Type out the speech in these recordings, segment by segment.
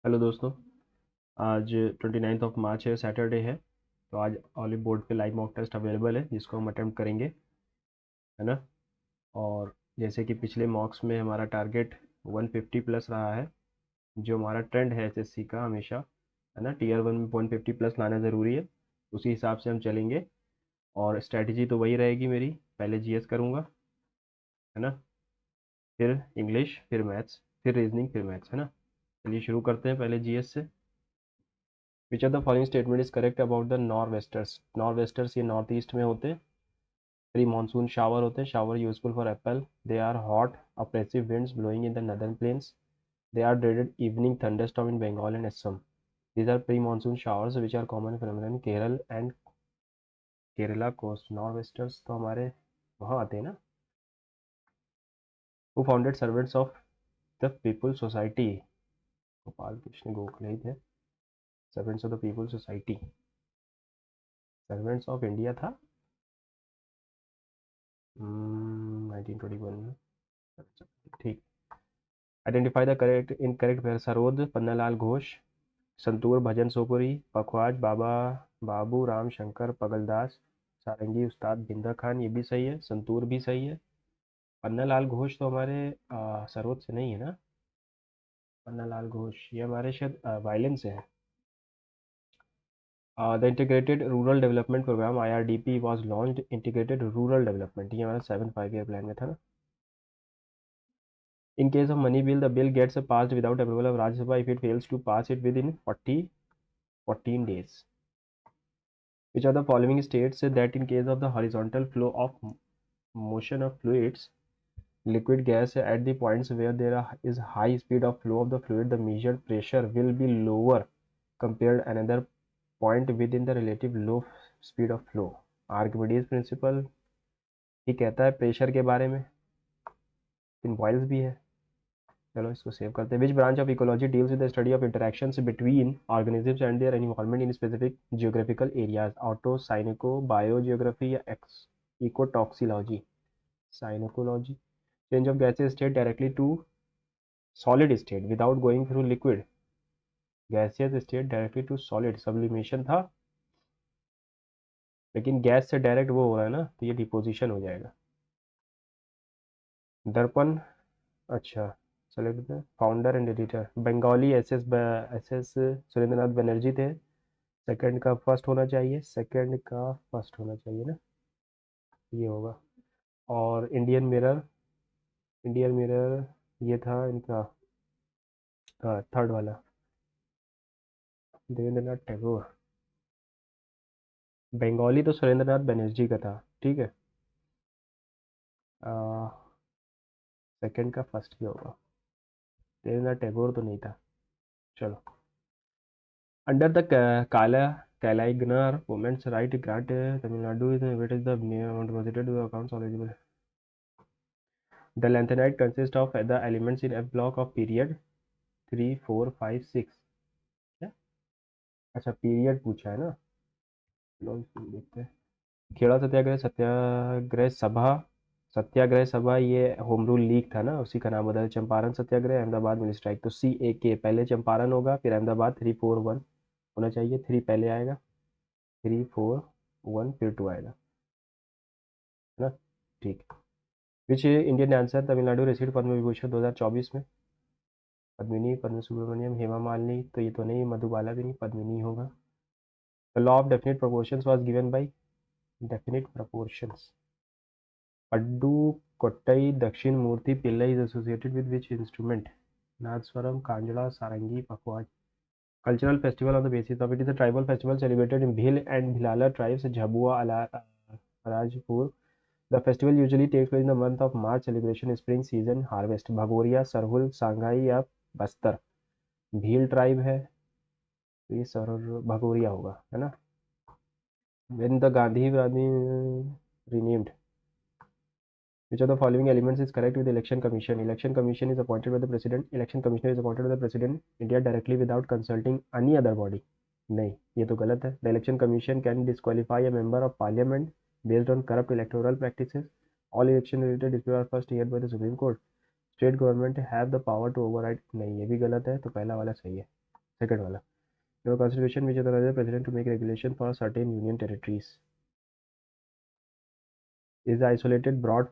Hello दोस्तों। आज 29 of March है, सैटरडे है। तो आज ऑलिव बोर्ड पे लाइव मॉक टेस्ट अवेलेबल है जिसको हम अटेम्प्ट करेंगे, है ना। और जैसे कि पिछले मॉक्स में हमारा टारगेट 150 प्लस रहा है, जो हमारा ट्रेंड है एसएससी का हमेशा, है ना। टीयर वन में 150 प्लस लाना ज़रूरी है, उसी हिसाब से हम चलेंगे। और स्ट्रैटेजी तो वही रहेगी मेरी, पहले जीएस करूँगा, है ना, फिर इंग्लिश, फिर मैथ्स, फिर रीजनिंग, फिर मैथ्स, है ना। चलिए शुरू करते हैं पहले जीएस से। Which of the following statement is correct about the north westers. North westers ये नॉर्थ ईस्ट में होते हैं। प्री मानसून शावर होते हैं, shower useful for apple. They are hot oppressive winds blowing in the northern plains. They are dreaded evening thunderstorm in Bengal and Assam. These are pre-monsoon showers which are common phenomenon in Kerala and Kerala coast. Northwesters तो हमारे वहाँ आते हैं ना। Who founded Servants of the People Society? Gopal Krishna Gokhale ही थे। Servants of the People Society, Servants of India था 1921 में। ठीक। Identify the correct incorrect pair. Sarod Pannalal Ghosh, santoor Bhajan Sopori, pakhawaj Baba Babu Ram Shankar Pagaldas, sarangi Ustad Binda Khan, ये भी सही है। संतूर भी सही है। पन्नालाल घोष तो हमारे सरोद से नहीं है ना। पन्नालाल घोष ये हमारे शायद वायलिन से है। The integrated rural development programme IRDP was launch. Integrated rural development ये हमारा 7 5 ईयर प्लान में था ना। In case of money bill, the bill gets passed without approval of Rajya Sabha if it fails to pass it within 14 days. Which of the following states that in case of the horizontal flow of motion of fluids, liquid gas at the points where there is high speed of flow of the fluid, the measured pressure will be lower compared another point within the relative low speed of flow. Archimedes principle ही कहता है pressure के बारे में, इन boils भी है। चलो इसको सेव करते हैं। Which branch of ecology deals with the study of interactions between organisms and their environment in specific geographical areas. Auto syneco biogeography या ex ecotoxicology. Synecology. Change of gases state directly to solid state without going through liquid. Gaseous state directly to solid sublimation था, लेकिन gas से direct वो हो रहा है ना, तो ये डिपोजिशन हो जाएगा। दर्पण, अच्छा select founder and editor. Bengali S S Surendranath Banerjee थे। सेकंड का फर्स्ट होना चाहिए, सेकंड का फर्स्ट होना चाहिए ना, ये होगा। और इंडियन मिरर, इंडियन मिरर ये था इनका, हाँ थर्ड वाला, देवेंद्रनाथ टैगोर। बंगाली तो सुरेंद्रनाथ बनर्जी का था, ठीक है। सेकंड का फर्स्ट ही होगा, देवेंद्रनाथ टैगोर तो नहीं था। चलो। अंडर द काला Kalaignar women's right grant Tamil Nadu is it is the amount considered to the accounts eligible. The lanthanide consists of the elements in F block of period 3 4 5 6। क्या, अच्छा पीरियड पूछा है ना। चलो इसको देखते हैं। खेड़ा सत्याग्रह, सत्याग्रह सभा, सत्याग्रह सभा ये होम रूल लीग था ना, उसी का नाम बदल। चंपारण सत्याग्रह, अहमदाबाद मिनी स्ट्राइक। तो CAK पहले चंपारण होगा, फिर अहमदाबाद। 3 4 1 होना चाहिए, 3 पहले आएगा, 3 4 1 फिर 2 आएगा, है ना। ठीक। Which Indian dancer Tamil Nadu received Padma Vibhushan 2024 में। पद्मिनी, पद्म सुब्रमण्यम, हेमा मालिनी, तो ये तो नहीं, मधुबाला भी नहीं, पद्मिनी होगा। The law of definite proportions was given by. Definite proportions. Paddukottai Dakshin Murthy Pillai is associated with which instrument? Nadswaram, Kanjala, Sarangi, Pakhwaj. Cultural festival on the basis of it is a tribal festival celebrated in Bhil and Bhilala tribes, Jhabua, Rajpur. The festival usually takes place in the month of March. Celebration spring season harvest. Bhagoria, Sarhul, Sanghai या Bastar. Bhil tribe है, तो ये sir Bhagoria होगा, है ना। When the Gandhi renamed. Which of the following elements is correct with the election commission? Election commission is appointed by the president. Election commissioner is appointed by the president India directly without consulting any other body. नहीं, ये तो गलत है। The election commission can disqualify a member of parliament based on corrupt electoral practices. All election related disputes are first heard by the Supreme Court. State government have the power to override। नहीं, ये भी गलत है, तो पहला वाला सही है। सेकंड वाला, your constitution which authorises president to make regulation for certain union territories, is isolated broad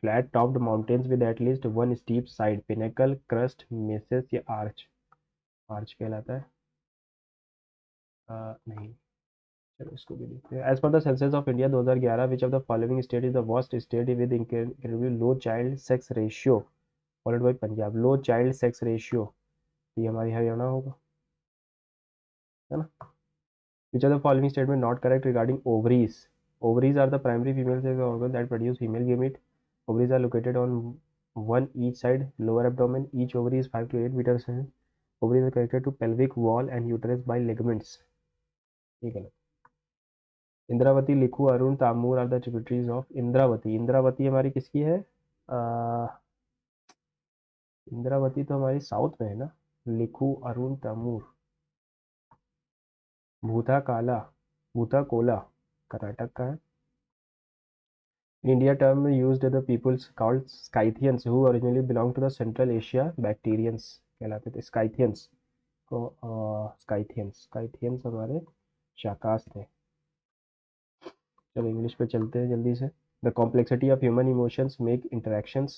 flat topped mountains with at least one steep side, pinnacle, crest, mesas या आर्च, आर्च कहलाता है। नहीं, चलो इसको भी देखते हैं। As per the census of India 2011 which of the following state is the worst state with incredibly low child sex ratio, followed by Punjab. Low child sex ratio, ये हमारी हरियाणा होगा, है ना। Which are the following statement not correct regarding ovaries, ovaries are the primary female sex organ that produce female gamete, ovaries are located on one each side lower abdomen, each ovary is 5 to 8 meters, ovaries are connected to pelvic wall and uterus by ligaments, ये गलत। Indravati, Likhu, Arun, Tamur are the tributaries of Indravati, Indravati हमारी किसकी है, इंद्रावती तो हमारी south में है ना, लिखू, अरुण, तामूर, भूता काला, भूता कोला कर्नाटक का है। In India term used the peoples called Scythians who originally belonged to the Central Asia Bactrians कहलाते थे Scythians को, Scythians हमारे शाकास थे। चलो इंग्लिश पे चलते हैं जल्दी से। The complexity of human emotions make interactions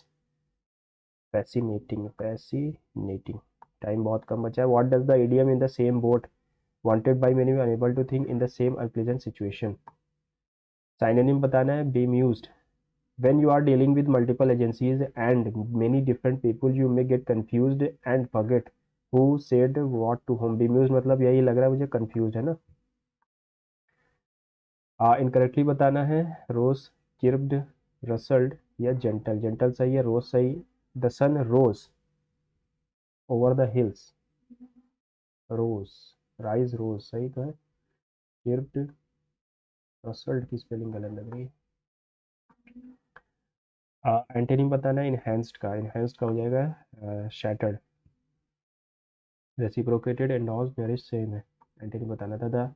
fascinating। Time बहुत कम बचा है। What does the idiom in the same boat wanted by many unable to think in the same unpleasant situation, synonym बताना है bemused। When you are dealing with multiple agencies and many different people, you may get confused and forget who said what to whom। bemused मतलब यही लग रहा है मुझे confused, है ना। इनकरेक्टली बताना है रोज, चिर्प्ड, रसल्ड या जेंटल, जेंटल सही है, रोज सही। The sun rose over the hills, rose, rise rose सही तो है। चिर्प्ड, रसल्ड की स्पेलिंग गलत लग रही है। एंटोनिम बताना है इनहेंस्ड का, इनहेंस्ड का हो जाएगा shattered. Reciprocated, endorsed, nourish same है, एंटोनिम बताना था। The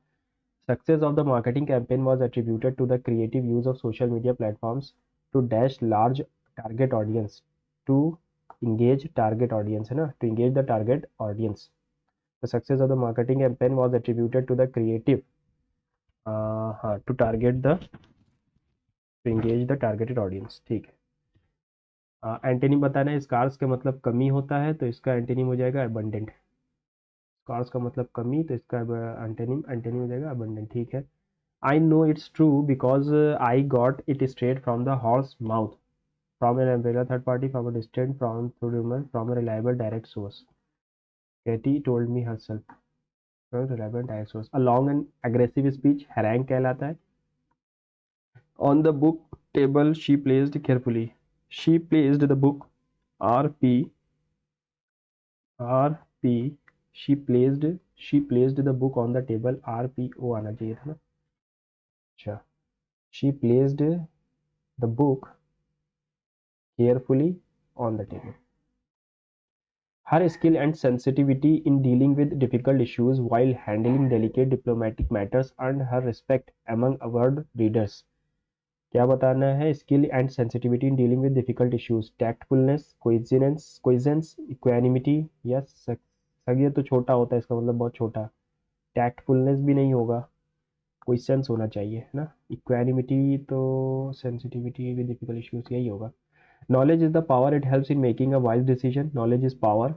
success of the marketing campaign was attributed to the creative use of social media platforms to dash large target audience, to engage target audience, है ना, to engage the target audience। The success of the marketing campaign was attributed to the creative, हाँ, to target the, to engage the targeted audience, ठीक है। Antonym बताना है, scars का मतलब कमी होता है तो इसका एंटेनिम हो जाएगा अबंडेंट। स्कार्स का मतलब कमी तो इसका एंटेनिम, एंटेनिम हो जाएगा अबंडेंट, ठीक है। I know it's true because I got it straight from the horse mouth, from an umbrella third party, from a distant, from through rumor, from a reliable direct source. Katie told me herself, from a reliable direct source। A long and aggressive speech harangue कहलाता है। On the book table she placed carefully, she placed the book, RP, RP, she placed the book on the table, RPO आना चाहिए था ना। अच्छा, she placed the book carefully on the table। Her skill and sensitivity in dealing with difficult issues while handling delicate diplomatic matters earned her respect among world readers। क्या बताना है, skill and sensitivity in dealing with difficult issues, tactfulness, cogence, equanimity या ये तो छोटा होता है, इसका मतलब बहुत छोटा, टैक्टफुलनेस भी नहीं होगा, कोई सेंस होना चाहिए, है ना। इक्वानिमिटी तो सेंसिटिविटी विद डिफिकल्ट इश्यूज यही होगा। Knowledge is the power, it helps in making a wise decision, knowledge is power,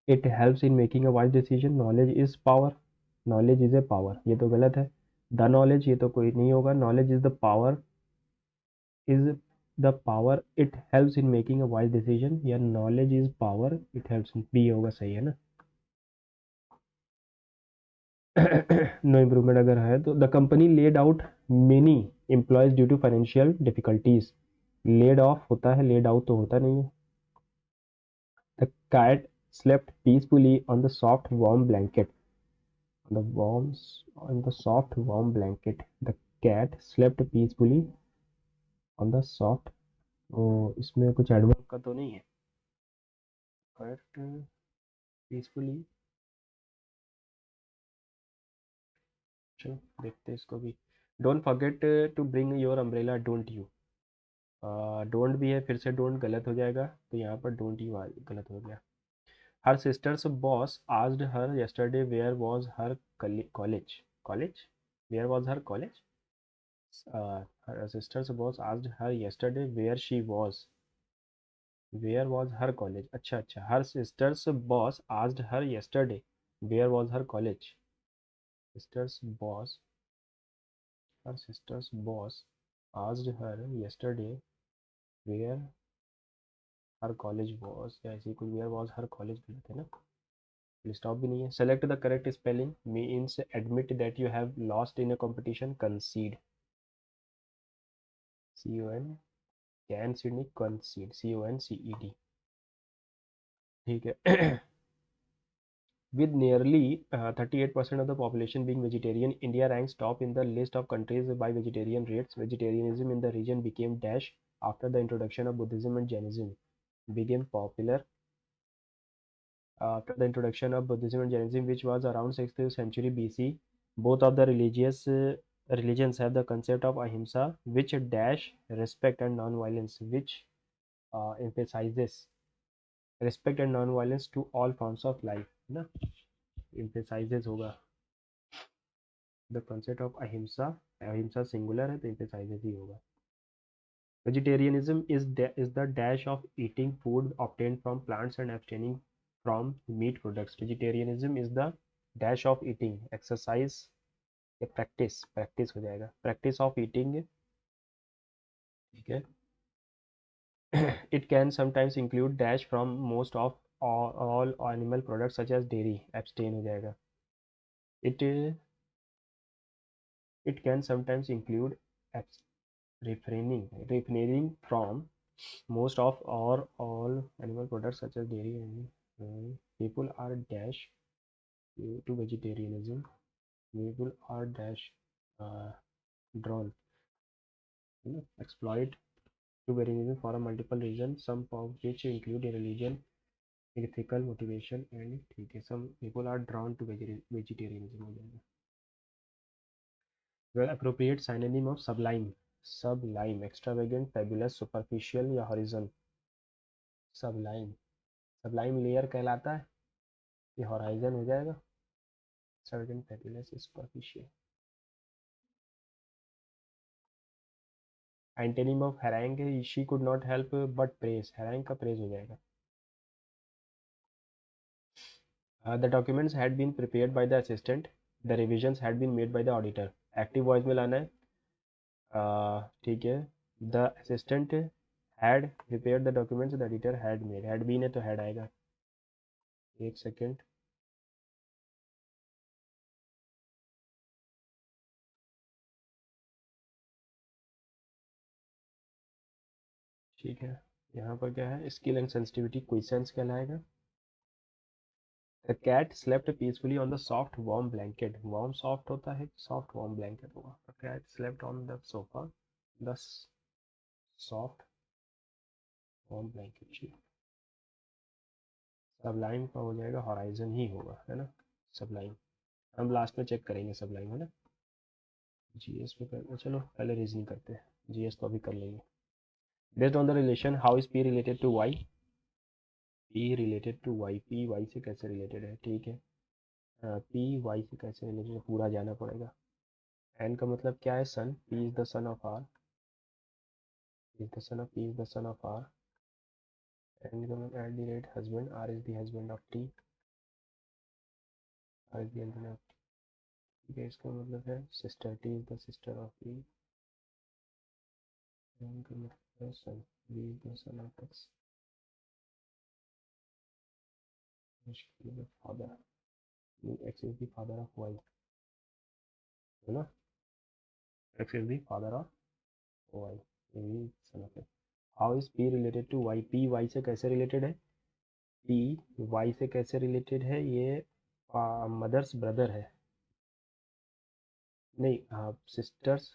it helps in making a wise decision, knowledge is power, knowledge is a power, ये तो गलत है। The knowledge ये तो कोई नहीं होगा, knowledge is the power, is the power it helps in making a wise decision, या knowledge is power it helps, B होगा सही, है ना। नो इम्प्रूवमेंट अगर है तो। The company laid out many employees due to financial difficulties, laid off होता है, लेड आउट तो होता नहीं है। The cat slept peacefully on the soft warm blanket, on the warm, on the soft warm blanket, the cat slept peacefully on the soft, ओ इसमें कुछ adverb का तो नहीं है, बट पीसफुली, चलो देखते हैं इसको भी। Don't forget to bring your umbrella, don't you, don't भी है, फिर से डोंट गलत हो जाएगा, तो यहाँ पर डोंट यू गलत हो गया। Her sister's boss asked her yesterday where was her college. College? Where was her college? Her sister's boss asked her yesterday where she was. Where was her college? अच्छा अच्छा. Her sister's boss asked her yesterday where was her college. Sister's boss. Her sister's boss asked her yesterday where her college was. या ऐसे कुछ where was her college गलत है ना. Stop भी नहीं है. Select the correct spelling means admit that you have lost in a competition. कंसीड. CON. Can seed नहीं, कंसीड. CONCED. ठीक है. With nearly 38% of the population being vegetarian, India ranks top in the list of countries by vegetarian rates. Vegetarianism in the region became dash after the introduction of Buddhism and Jainism. Became popular after the introduction of Buddhism and Jainism, which was around 6th century BC. Both of the religions have the concept of ahimsa, which dash respect and non-violence, which emphasizes respect and non-violence to all forms of life. ना emphasizes होगा. The concept of ahimsa. Ahimsa singular है तो emphasizes ही होगा. Vegetarianism is the dash of eating food obtained from plants and abstaining from meat products. Vegetarianism is the dash of eating exercise या practice हो जाएगा. Practice of eating. ठीक है. It can sometimes include dash from most of all animal products such as dairy. Abstain हो जाएगा. It it can sometimes include refraining from most of or all animal products such as dairy and people are dash to vegetarianism. People are dash uh, drawn, exploit to vegetarianism for a multiple reasons, some of which include religion, ethical motivation and ठीक है. Some people are drawn to vegetarianism हो जाएगा. Well, appropriate synonym of sublime. Sublime, extravagant, fabulous, superficial या horizon. Sublime. Sublime layer कहलाता है. ये horizon हो जाएगा. Extravagant, fabulous, superficial. Antonym of harangue, she could not help but praise. harangue का praise हो जाएगा. The documents had been prepared by the assistant. The revisions had been made by the auditor. Active voice में लाना है. ठीक है. The assistant had prepared the documents the editor had made. Had been है तो had आएगा. एक second. ठीक है. यहाँ पर क्या है, स्किल एंड सेंसिटिविटी क्वेश्चंस कहलाएगा. The cat slept peacefully on the soft warm blanket. Warm soft होता है, soft warm blanket होगा. The cat slept on the sofa. The soft warm blanket. Sublime का हो जाएगा, हॉराइजन ही होगा, है ना. सबलाइम हम लास्ट में चेक करेंगे. सबलाइम है ना. जीएस पे कर, चलो पहले रीजनिंग करते हैं. जीएस तो अभी कर लेंगे. Based on the relation how is P related to Y. P related to Y. P Y से कैसे रिलेटेड है. ठीक है. पी वाई से कैसे रिलेटेड है पूरा जाना पड़ेगा. एन का मतलब क्या है, son. P is the son of R. Is the son of P is the son of R. N का मतलब at the rate husband. R is the husband of T. R is the husband of. ठीक है. इसका मतलब है sister. T is the sister of P. N का मतलब है son. B is the son of X. Father. X is the father of Y, है ना. X is the father of Y. ये son of X. How is P related to Y. P Y से कैसे related है. P Y से कैसे related है. ये मदर्स ब्रदर है. नहीं, सिस्टर्स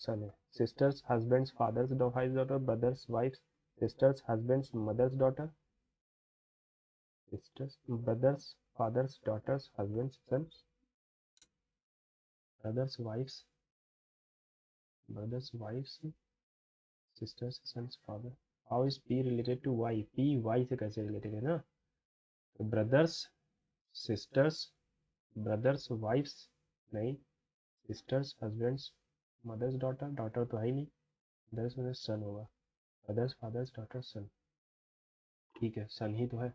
सन है. Sister's husband's father's wife daughter. Brother's wife. Sister's husband's mother's daughter. Sister's brother's father's daughter's husband's sons. Brother's wife's. Brother's wife's sister's son's father. How is P related to Y. P Y से कैसे related है ना. Brothers, sisters, brother's wife's नहीं, sister's husband's, mother's daughter, daughter तो है ही नहीं, mother's में सन होगा, मदर्स फादर्स डॉटर सन, ठीक है सन ही तो है।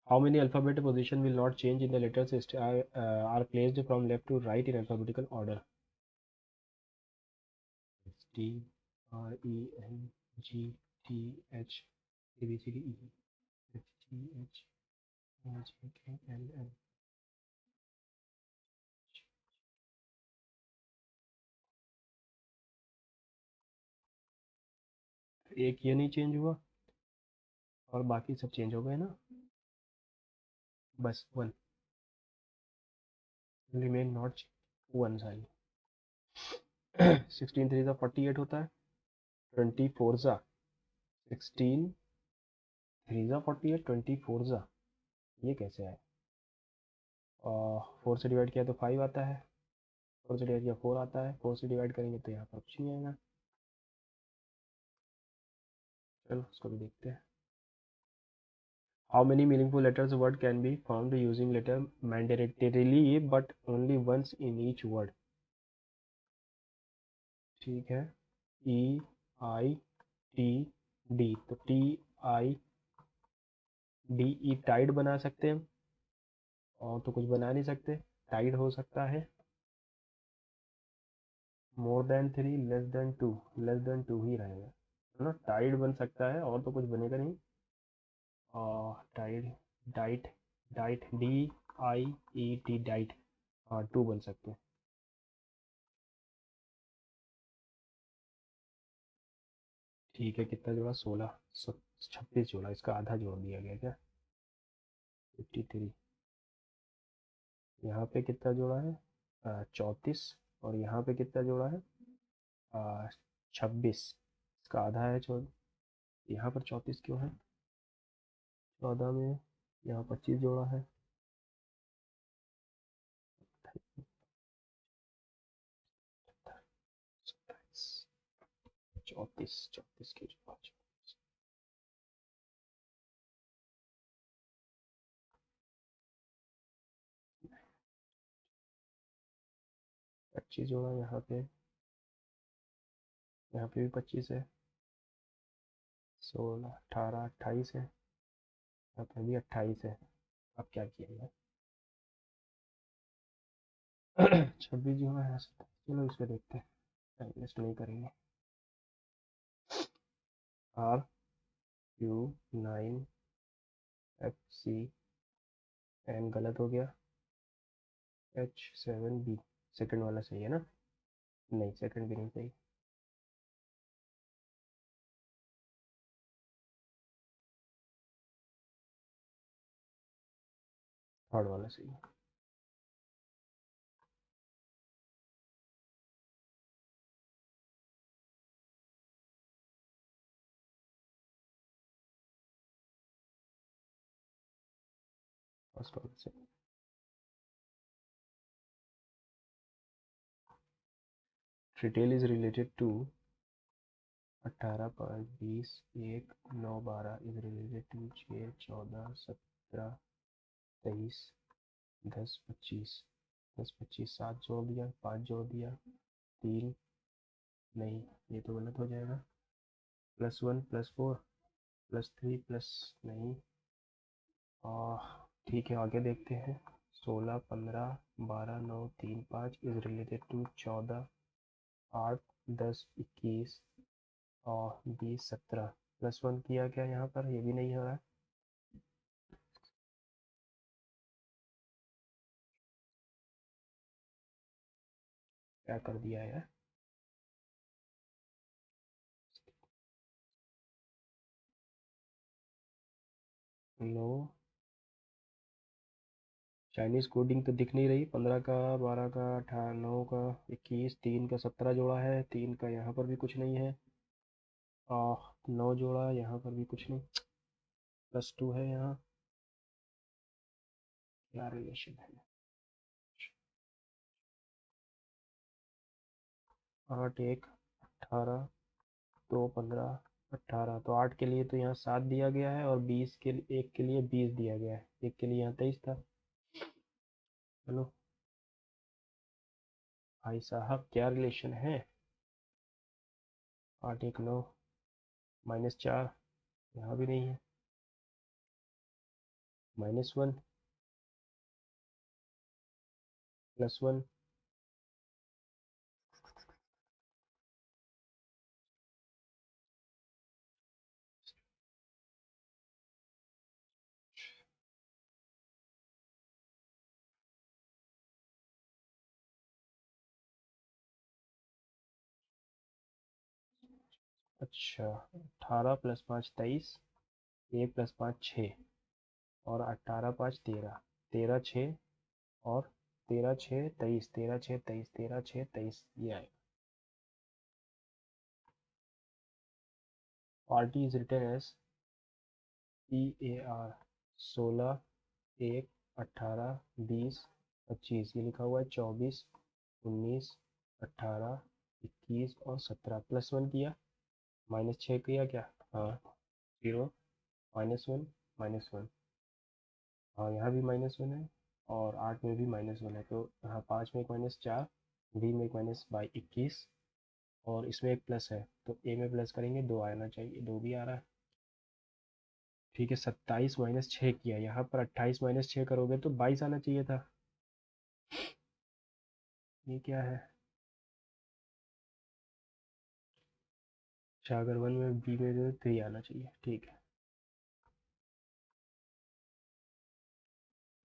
How many alphabet position will not change in the letters are placed from left to right in alphabetical order? T R E N G T H A B C D E F G H I J K L M. एक ये नहीं change हुआ और बाकी सब change हो गए ना, बस one remain not, one sine. 16 three ज़ा 48 होता है, 24 ज़ा 16 थ्री ज़ा 48, 24 ज़ा, ये कैसे आए? और 4 से डिवाइड किया तो 5 आता है, 4 से डिवाइड किया 4 आता है, 4 से डिवाइड करेंगे तो यहाँ पर कुछ नहीं आएगा। चलो उसको भी देखते हैं। How many meaningful letters word can be found using letter mandatorily but only once in each word? ठीक है, ई आई टी डी, तो T I D E tide बना सकते हैं, और तो कुछ बना नहीं सकते। टाइड हो सकता है, more than 3, less than 2, less than 2 ही रहेगा, है ना, टाइड बन सकता है और तो कुछ बनेगा नहीं। Tide, diet, diet D I E T diet, हाँ 2 बन सकते हैं। ठीक है, कितना जोड़ा? 16, 26 जोड़ा, इसका आधा जोड़ दिया गया क्या? 53। यहाँ पे कितना जोड़ा है? 34। और यहाँ पे कितना जोड़ा है? 26, इसका आधा है 14, यहाँ पर 34 क्यों है? 14 में यहाँ 25 जोड़ा है, 34, 34 के जो 5, 25 जोड़ा यहाँ पे भी 25 है, 16, 18, 28 है, यहाँ पे भी 28 है। अब क्या किया जाए? 26 जोड़ा है, चलो इस पे देखते हैं, टाइम वेस्ट नहीं करेंगे। R Q 9 F C N गलत हो गया, एच 7 बी, सेकंड वाला सही है ना? नहीं, सेकंड भी नहीं सही, थर्ड वाला सही है। फर्स्ट वाला सही। Detail is related to 18, 5, 20, 1, 9, 12 is related to 6, 14, 17, 23, 10, 25, 10, 25, 7 जोड़ दिया, 5 जोड़ दिया, 3, नहीं ये तो गलत हो जाएगा, +1 +4 +3 प्लस, नहीं, और ठीक है आगे देखते हैं। 16, 15, 12, 9, 3, 5 इज रिलेटेड टू 14, 8, 10, 21 और 20, 17, +1 किया क्या यहाँ पर? ये भी नहीं हो रहा है। क्या कर दिया है? 9, चाइनीज़ कोडिंग तो दिख नहीं रही, 15 का, 12 का, 18, 9 का, 21, 3 का 17 जोड़ा है, 3 का यहाँ पर भी कुछ नहीं है, 9 जोड़ा यहाँ पर भी कुछ नहीं, +2 है यहाँ, क्या रिलेशन है? 8, 1, 18, 2, 15, 18, तो 8 के लिए तो यहाँ 7 दिया गया है, और 20 के लिए, एक के लिए 20 दिया गया है, एक के लिए यहाँ 23 था। चलो भाई साहब, क्या रिलेशन है? 8 1 9, -4, यहाँ भी नहीं है, -1 +1, अच्छा 18 + 5 23, 1 + 5 6, और 18 5 13, 13 6, और 13 6 23, 13 6 23, 13 6 23, ये आएगा। Party is written as PAR 16 1 18 20 25, ये लिखा हुआ है 24 19 18 21 और 17, +1 किया, -6 किया क्या? हाँ 0 -1 -1, हाँ यहाँ भी -1 है, और 8 में भी -1 है, तो हाँ 5 में एक -4, बी में एक -21, और इसमें एक प्लस है, तो ए में प्लस करेंगे 2 आना चाहिए, 2 भी आ रहा है। ठीक है, 27 -6 किया, यहाँ पर 28 -6 करोगे तो 22 आना चाहिए था। ये क्या है? अच्छा, अगर 1 में बी में तो 3 आना चाहिए, ठीक है।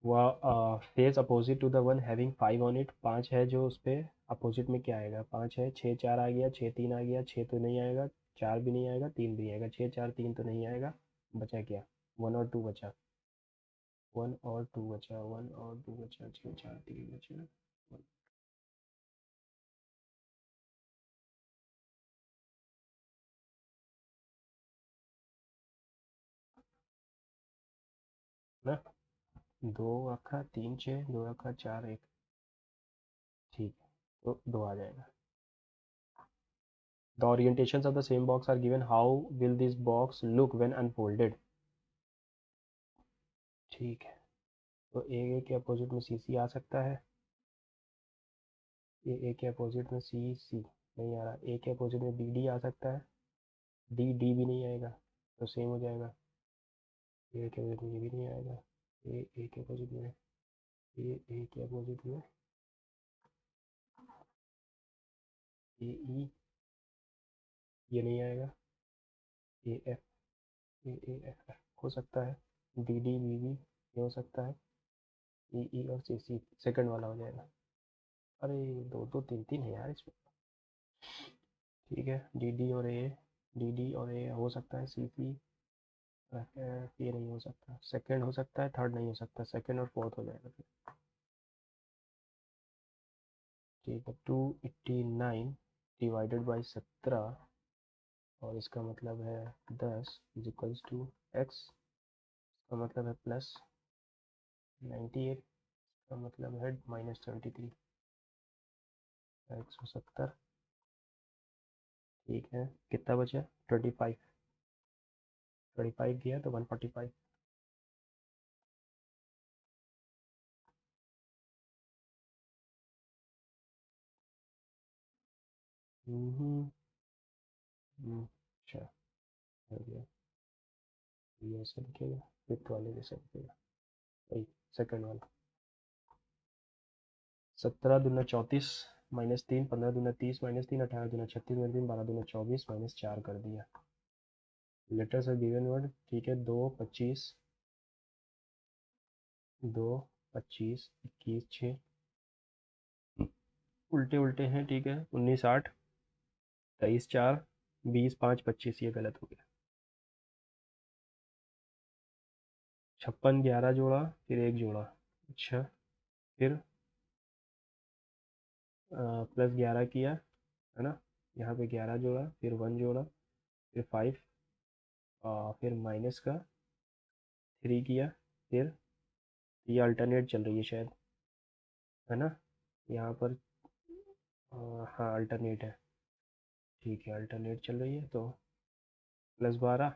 वह face opposite to the one having 5 on it, 5 है जो उस पर, अपोजिट में क्या आएगा? 5 है, 6 4 आ गया, 6 3 आ गया, 6 तो नहीं आएगा, 4 भी नहीं आएगा, 3 भी नहीं आएगा, 6 4 3 तो नहीं आएगा, बचा क्या? 1 और 2 बचा, 1 और 2 बचा, 1 और 2 बचा, 6 4 3 बचा, ना 2 रखा, 3 6, 2 रखा, 4 1, ठीक है, तो 2 आ जाएगा। The orientations of the same box are given. How will this box look when unfolded? ठीक है, तो ए के अपोजिट में सी सी आ सकता है, ए के अपोजिट में सी सी नहीं आ रहा, ए के अपोजिट में बी डी आ सकता है, डी डी भी नहीं आएगा, तो सेम हो जाएगा, ए के अपोजिट में ये भी नहीं आएगा, ए के अपोजिट में, ए के अपोजिट में ए ई, ये नहीं आएगा, ए एफ, ए एफ हो सकता है, डी डी बी बी ये हो सकता है, ई ई और सी सी सेकंड वाला हो जाएगा। अरे दो दो तीन तीन है यार इसमें। ठीक है, डी डी और ए, डी डी और ए हो सकता है, सी सी ये नहीं हो सकता, सेकंड हो सकता है, थर्ड नहीं हो सकता, सेकंड और फोर्थ हो जाएगा फिर। ठीक है, 289 डिवाइडेड बाई 17, और इसका मतलब है 10 इज इक्वल्स टू एक्स, का मतलब है +98, का मतलब है -73, एक्स 70, ठीक है, कितना बचा? 25, 25 दिया तो 145। हम्म, अच्छा हो गया, ये ऐसा लिखेगा, फिफ्थ वाले जैसा लिखेगा, वही सेकंड वाला। 17 दूना 34, -3, 15 दूना 30, -3, 18 दूना 36, -3, 12 दूना 24, -4 कर दिया। लेटर्स आर गिवन वर्ड, ठीक है, 2 25, 2 25 21 6, उल्टे उल्टे हैं, ठीक है, 19 8, 23 4, 20 5 25, ये गलत हो गया। 56 11 जोड़ा, फिर एक जोड़ा, अच्छा, फिर +11 किया, है ना, यहाँ पे 11 जोड़ा, फिर 1 जोड़ा, फिर 5, फिर माइनस का 3 किया, फिर ये अल्टरनेट चल रही है शायद, है ना, यहाँ पर हाँ अल्टरनेट है, ठीक है, अल्टरनेट चल रही है, तो +12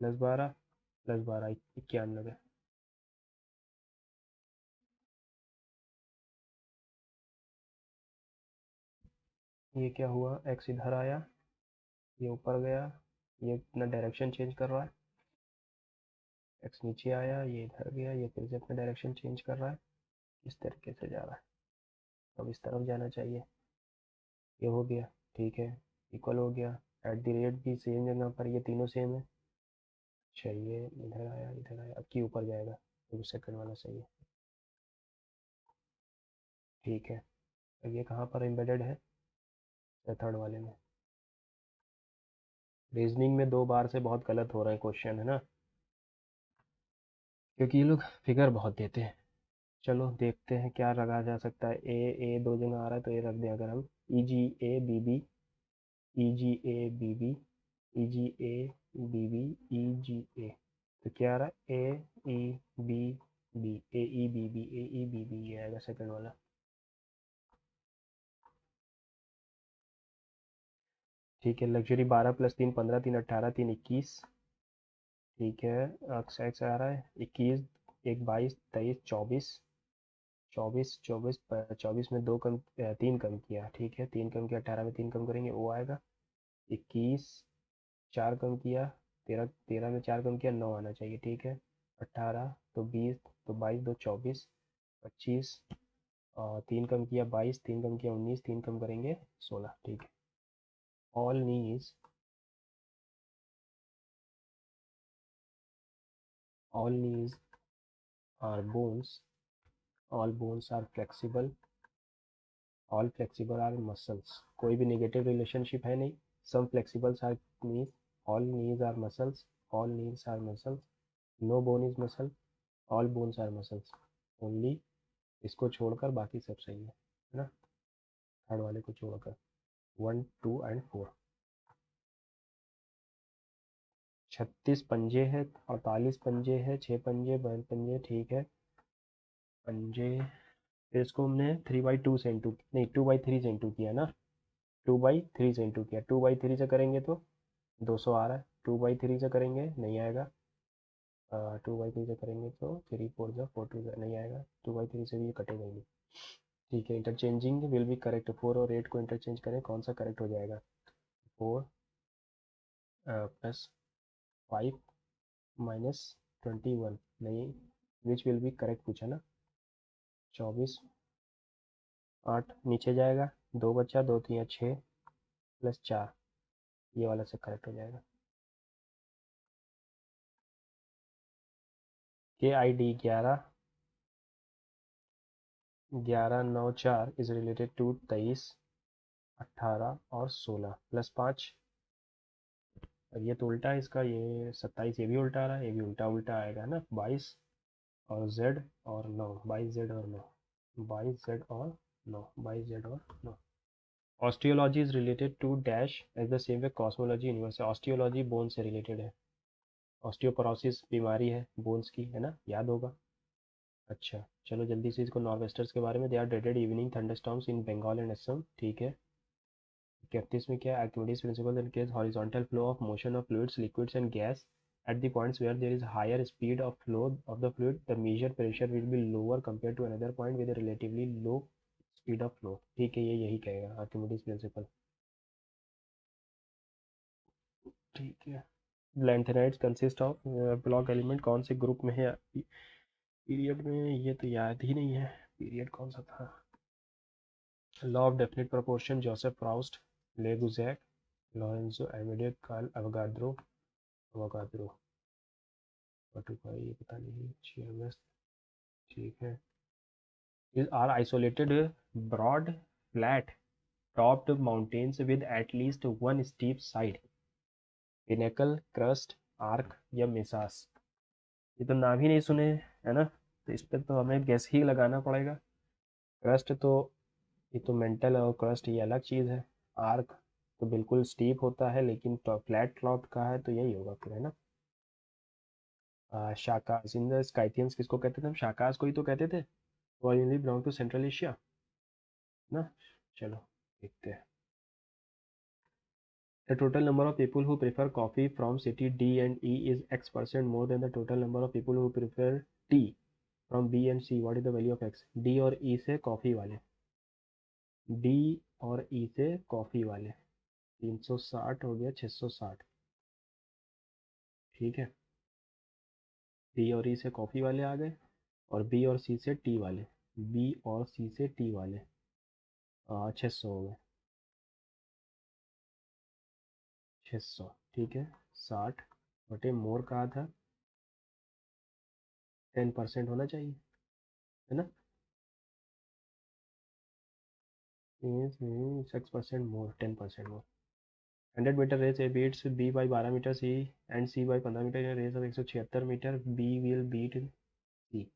+12 +12 91। ये क्या हुआ, x इधर आया, ये ऊपर गया, ये अपना डायरेक्शन चेंज कर रहा है, x नीचे आया, ये इधर गया, ये फिर से अपना डायरेक्शन चेंज कर रहा है, इस तरीके से जा रहा है। अब इस तरफ जाना चाहिए, ये हो गया, ठीक है, इक्वल हो गया। एट द रेट भी सेम जगह पर, ये तीनों सेम है। अच्छा, ये इधर आया, इधर आया, अब की ऊपर जाएगा, तो सेकंड वाला सही है, ठीक है। अब ये कहाँ पर एम्बेडेड है, थर्ड वाले में। रीजनिंग में 2 बार से बहुत गलत हो रहे हैं क्वेश्चन, है ना, क्योंकि ये लोग फिगर बहुत देते हैं। चलो देखते हैं क्या लगा जा सकता है। ए दो जगह आ रहा है तो ये रख दें अगर हम। EGA BB, EGA BB, EGA BB, EGA, तो क्या आ रहा है, AEBB, AEBB, AEBB, ये आएगा सेकंड वाला। ठीक है, लग्जरी 12 + 3 15, 3 18, 3 21, ठीक है। एक्स एक्स आ रहा है 21, 1 22, 23 24, 24 24 24 में 3 कम किया, ठीक है, 3 कम किया, 18 में 3 कम करेंगे, वो आएगा। 21, 4 कम किया, 13 13 में 4 कम किया, 9 आना चाहिए, ठीक है। 18 तो 20, तो 22 2 24, 25, और 3 कम किया 22, 3 कम किया 19, 3 कम करेंगे 16, ठीक है। All knees all knees are bones, all bones are flexible, all flexible are muscles, कोई भी नेगेटिव रिलेशनशिप है नहीं। Some flexibles are knees, all knees are muscles, all knees are muscles, no bone is muscle, all bones are muscles, only, इसको छोड़कर बाकी सब सही है ना, थर्ड वाले को छोड़कर। 1 2 एंड 4। 36 पंजे है, 48 पंजे है, 6 पंजे 12 पंजे, ठीक है। पंजे, फिर इसको हमने 3/2 से इंटू, नहीं 2/3 से इंटू किया ना, 2/3 से इंटू किया, 2/3 से करेंगे तो 200 आ रहा है, 2/3 से करेंगे नहीं आएगा, 2/3 से करेंगे तो 3 4 जा 4 2 नहीं आएगा, 2/3 से भी ये कटेगा ही नहीं, ठीक है। इंटरचेंजिंग विल बी करेक्ट, 4 और 8 को इंटरचेंज करें, कौन सा करेक्ट हो जाएगा, 4 +5 -21, नहीं, विच विल बी करेक्ट पूछा ना। 24, 8 नीचे जाएगा, 2 बचा, 2 3 6 +4, ये वाला से करेक्ट हो जाएगा। KID 11, 11 9 4 इज रिलेटेड टू 23, 18 और 16, +5, और ये तो उल्टा है इसका, ये 27, ये भी उल्टा आ रहा है, ये भी उल्टा उल्टा आएगा ना, 22 और Z और 9, 22Z और 9, 22Z और 9, 22Z और 9। Osteology is related to dash as the same way cosmology universe, osteology bone से रिलेटेड है, ऑस्टियोपोरोसिस बीमारी है बोन्स की, है ना, याद होगा। अच्छा, चलो जल्दी से इसको नॉर्वेस्टर्स के बारे में। They are dreaded evening thunderstorms in Bengal and Assam, ठीक है। 31 में क्या, Archimedes principle in case horizontal flow of motion of fluids liquids and gas at the points where there is higher speed of flow of the fluid, the measured pressure will be lower compared to another point with a relatively low speed of flow, ठीक है, ये यही कहेगा Archimedes principal, ठीक है। Lanthanides consist of block element, कौन से group में है पीरियड में, ये तो याद ही नहीं है, पीरियड कौन सा था। Law of definite proportion, Joseph Proust, ले गुजैक, लॉरेंजो अमेडे, कार्ल अवगाद्रो, अवगाद्रो, बटुका, ये पता नहीं, GMS, ठीक है। These are isolated, broad, flat topped mountains with at least one steep side, pinnacle, crust, arc या मेसास, ये तो नाम ही नहीं सुने, है ना, तो इस पर तो हमें गैस ही लगाना पड़ेगा। क्रस्ट तो, ये तो मेंटल और क्रस्ट ये अलग चीज़ है। आर्क तो बिल्कुल स्टीप होता है, लेकिन तो फ्लैट क्लॉथ का है, तो यही होगा फिर, है ना। शाकास इन द स्काइथियंस किसको कहते थे हम, शाकास को ही तो कहते थे, originally belong to Central Asia ना। चलो देखते हैं। The total number of people who prefer coffee from city D and E is X% more than the total number of people who prefer tea from B and C. What is the value of X? D और E से coffee वाले, D और E से coffee वाले 360 हो गया 660, ठीक है। D और E से कॉफ़ी वाले आ गए और B और C से टी वाले, B और C से टी वाले 600 हो गए, 600, ठीक है। 60 बटे मोर कहा था 10% होना चाहिए, है ना। 6% more, 10% more. 100 meter race A beats B by 12 meter C and C by 15 meter in race of 176 meter, B will beat C.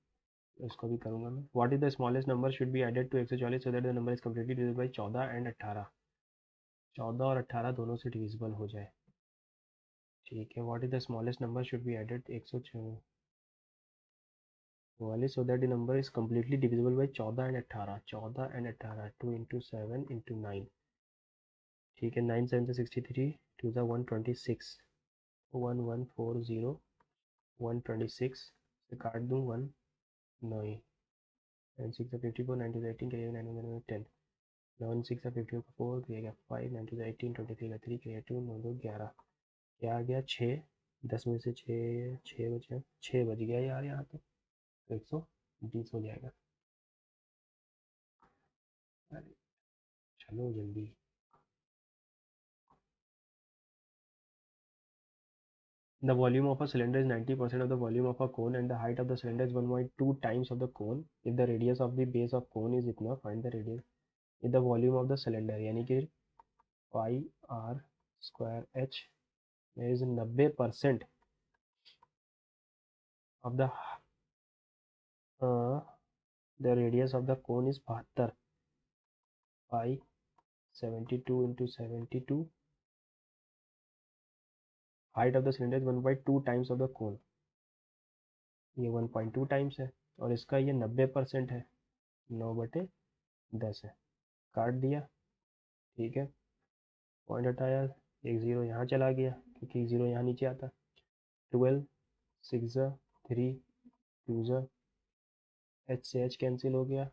उसको भी करूँगा मैं। What is the smallest number should be added to 140 so that the number is completely divisible by 14 and 18। 14 और 18 दोनों से divisible हो जाए, ठीक है। What is the smallest number should be added 144 so that the number is completely divisible by 14 and 18। 14 and 18 2 into 7 into 9, ठीक है। 9 7 से 63, 2 ज़ा 126, 1140 126 से काट दूँ 1 9 9 6 54 9 2 18 करिएगा 9 10 11 6 54 करिएगा 5 9 2 18 23 का 3 करिएगा 2 9 2 11, क्या आ गया 6, 10 में से 6 6 बचे, 6 बज गया यार यहाँ पे, तो 120 हो जाएगा। अरे चलो जल्दी। The volume of a cylinder is 90% of the volume of a cone and the height of the cylinder is 1.2 times of the cone. If the radius of the base of cone is इतना, find the radius if the volume of the cylinder, यानी कि pi R square H is 90% of the radius of the cone is 72 pi 72 into 72, height of the cylinder is 1/2 times of the cone, ये 1.2 times है और इसका ये 90% है, 9/10 है। काट दिया, ठीक है। पॉइंट हटाया, एक ज़ीरो यहाँ चला गया क्योंकि ज़ीरो यहाँ नीचे आता। 12 6 3 2 एच से एच कैंसिल हो गया,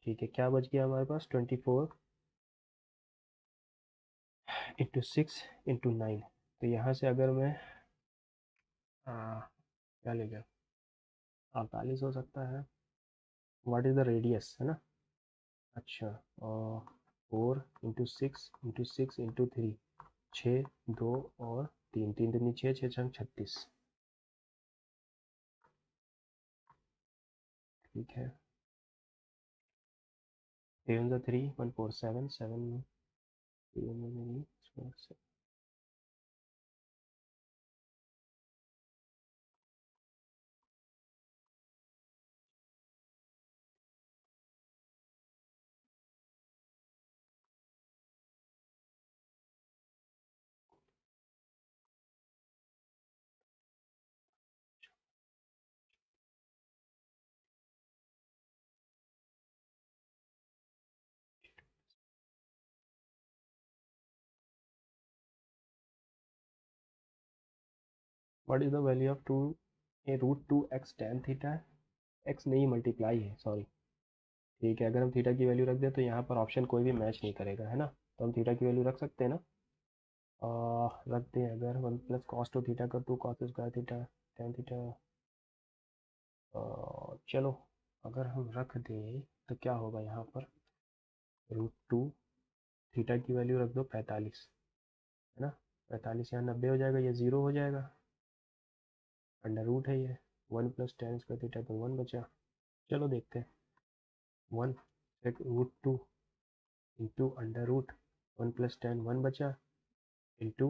ठीक है। क्या बच गया हमारे पास 24 इंटू 6 इंटू 9। तो यहाँ से अगर मैं क्या ले गया 48 हो सकता है। व्हाट इज़ द रेडियस, है ना। अच्छा, और 4 इंटू 6 इंटू 6 इंटू 3, 6 2 और 3 3 दूनी 6 6 छंग 36, ठीक है। 3 3 1 4 7 7 3 what is the value of 2 a root 2x tan theta, x नहीं मल्टीप्लाई है, सॉरी, ठीक है। अगर हम थीटा की वैल्यू रख दें तो यहाँ पर ऑप्शन कोई भी मैच नहीं करेगा, है ना। तो हम थीटा की वैल्यू रख सकते हैं ना, रख दें अगर 1 प्लस कॉस टू थीटा का 2 cos square theta tan theta, चलो अगर हम रख दें तो क्या होगा यहाँ पर, रूट 2 थीटा की वैल्यू रख दो 45, है ना। 45 यहाँ 90 हो जाएगा, ये 0 हो जाएगा, अंडर रूट है ये। 1 प्लस टेन स्क्वायर थीटा तो 1 बचा। चलो देखते हैं, 1 एक root 2 into under root 1 plus tan 1 बचा, into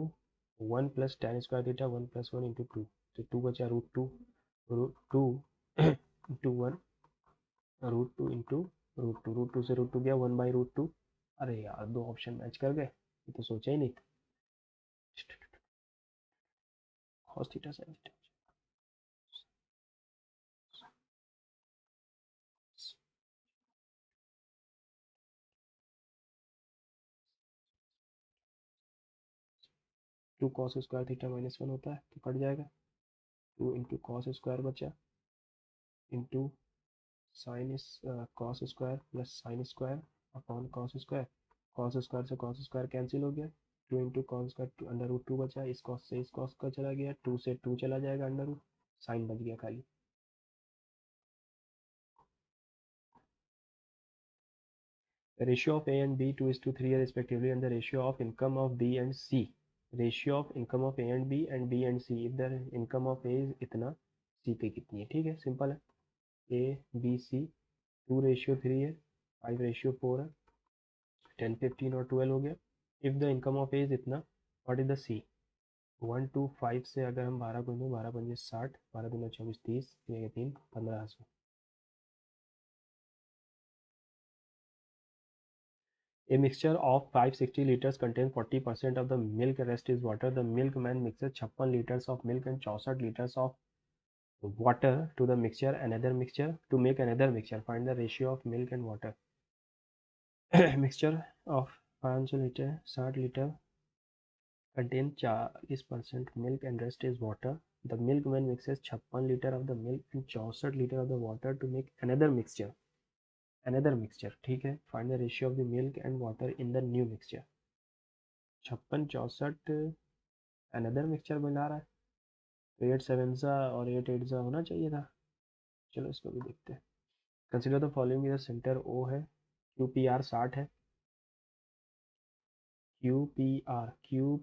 1 plus tan square theta 1 plus 1 into 2, तो 2 बचा root two into 1 root 2 into root two से रूट 2 गया 1/√2। अरे यार दो ऑप्शन मैच कर गए, ये तो सोचा ही नहीं। cos theta sin theta, 2 cos square theta minus 1 होता है तो कट जाएगा, 2 इंटू कॉस स्क्वायर बचा into sine cos square plus sine square upon cos square से कॉस स्क्वायर कैंसिल हो गया, 2 into cos square under root 2 बचा, इस कॉस से इस कॉस का चला गया, 2 से 2 चला जाएगा अंडर रूट, साइन बच गया खाली। The ratio of A and B 2:3 respectively, and the ratio of income of B and C. Ratio of income of A and B and C. If the income of A is इतना, C पे कितनी है, ठीक है, simple है। A B C 2:3 है, 5:4 है, 10 15 और 12 हो गया। If the income of A is इतना, व्हाट इज द सी? 1 2 5 से अगर हम 12 को दें, 12 पंजे 60, 12 दूना 24 30, 3 1500। A mixture of 560 liters contains 40% of the milk, rest is water. The milkman mixes 56 liters of milk and 64 liters of water to the mixture, another mixture to make another mixture. Find the ratio of milk and water. Mixture of 500 liter 60 liter contain 40% milk and rest is water. The milkman mixes 56 liter of the milk and 64 liter of the water to make another mixture. Another mixture, ठीक है। Find the ratio of the milk and water in the new mixture. 56 64 another mixture बना रहा है, तो 8 7 सा और 8 8 सा होना चाहिए था। चलो इसको भी देखते हैं। कंसिडर द फॉलोइंग, ये सेंटर ओ है, क्यू पी आर 60 है, क्यू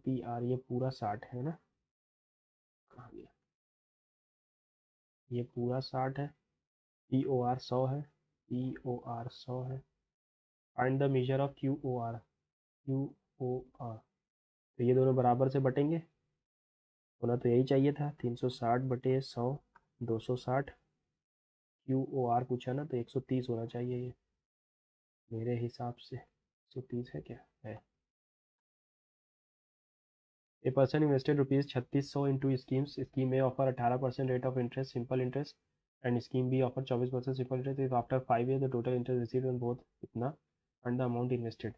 पी आर ये पूरा 60 है ना, कहाँ गया, ये पूरा 60 है। पी ओ आर 100 है, पी ओ आर 100 है। Find the measure of Q O R, तो ये दोनों बराबर से बटेंगे, होना तो यही चाहिए था, 360 बटे 100 260, क्यू ओ आर पूछा ना तो 130 होना चाहिए ये मेरे हिसाब से। 130 है क्या है। A person invested rupees 3600 into schemes, scheme A offer 18% rate of interest simple interest and scheme B offer 24% simple interest. If after 5 year the total interest received on both इतना and the amount invested.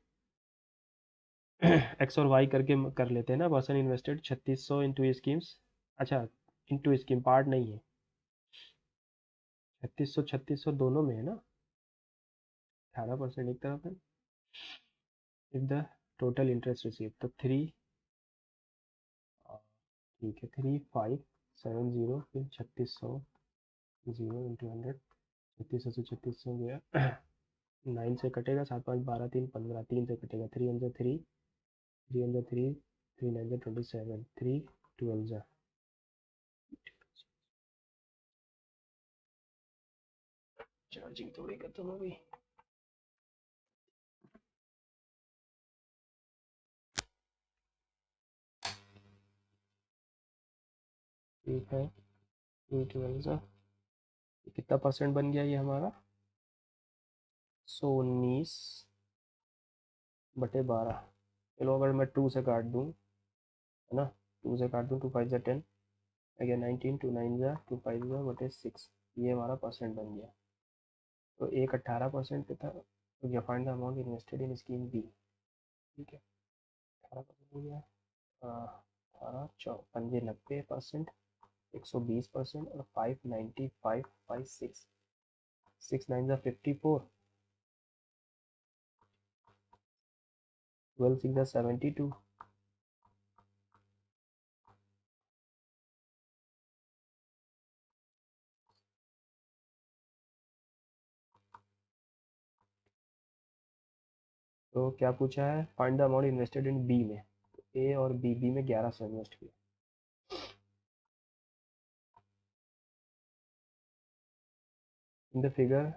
X और Y करके कर लेते हैं ना। Person invested 3600 into schemes, अच्छा into scheme part नहीं है, 3600 दोनों में है ना, 18% एक तरफ है। If the total interest receive तो 3, ठीक है, 3570 फिर 3600 जीरो इंटू 100, 3600 से 3600 गया 9 से कटेगा, 7 5 12 3 15, 3 से कटेगा, 3 अंदर 3, 3 अंदर 3, 3 9 27, 3 12 जा, चार्जिंग थोड़ी खत्म हो गई। ठीक है, 3 12 जा, कितना परसेंट बन गया ये हमारा, 119 बटे 12। चलो अगर मैं 2 से काट दूँ, है ना, 2 से काट दूँ, 2 5 10, अगेन 19, 2 9 जा, 2 5 जा बटे 6, ये हमारा परसेंट बन गया। तो एक 18% पे था, तो ये find the amount invested in scheme B, ठीक है, 18% हो गया, 18 पंजे 90%, 120% और 595 बाई 6, 6 9 जा 54, 12 6 जा 72, तो क्या पूछा है, find the amount invested in B में, तो ए और बी में 1100 इन्वेस्ट किया। In the figure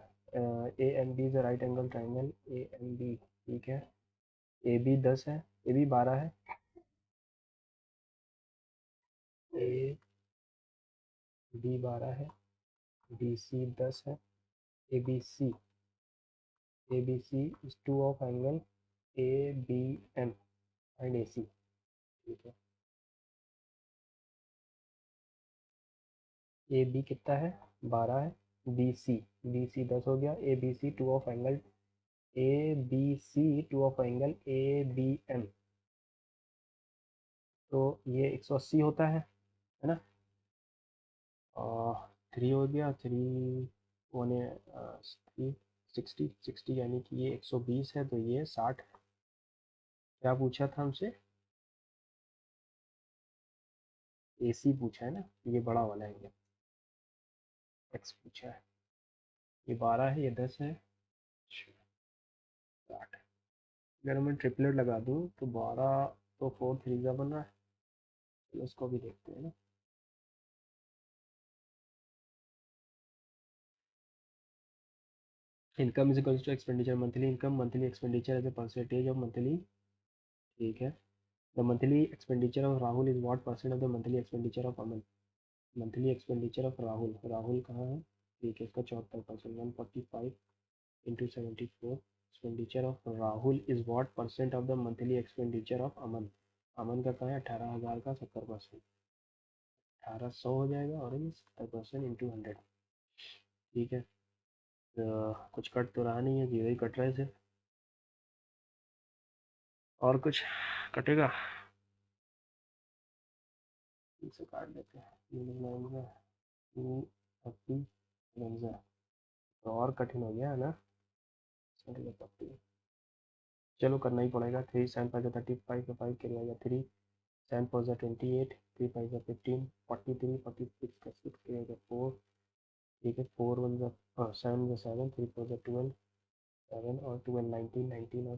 A M B is a right angle triangle A M B, ठीक है, ए बी 10 है, ए बी 12 है, ए बी 12 है, बी सी 10 है, A B C ABC is two of angle ABM and AC, ठीक है। AB कितना है, 12 है, BC 10 हो गया, ABC two of angle ABC two of angle ABM तो ये 180 होता है ना। और 3 हो गया, 3 वन 3 60 यानी कि ये 120 है, तो ये 60। क्या पूछा था हमसे? AC पूछा है ना, ये बड़ा वाला है, ये X पूछा है। ये 12 है, ये 10 है, 60। अगर मैं ट्रिपलेट लगा दूँ तो 12, तो 4 3 का बन रहा है। चलो इसको भी देखते हैं ना। Income is equals to expenditure monthly income monthly expenditure as a percentage of monthly. ठीक है। The monthly expenditure of Rahul is what percent of the monthly expenditure of Aman. Monthly expenditure of Rahul, Rahul कहाँ है? ठीक है, इसका 74%, 145 into 74। Expenditure of Rahul is what percent of the monthly expenditure of Aman. Aman का कहाँ है? 18,000 का 70%, 1800 हो जाएगा, और ये 70% इंटू 100। ठीक है। तो कुछ कट तो रहा नहीं है, जीरो ही कट रहा है सिर्फ। और कुछ कटेगा? इसे काट देते हैं। 2 तो और कठिन हो गया है ना। चलो करना ही पड़ेगा। 3 7 5 35 का 5 कर जाएगा 3, 7 4 28, 3 5 15, 43 46 का 6 करेगा 4। ठीक है, 4 1 7 7, 3 4 12, 7 और 12 19, 19 और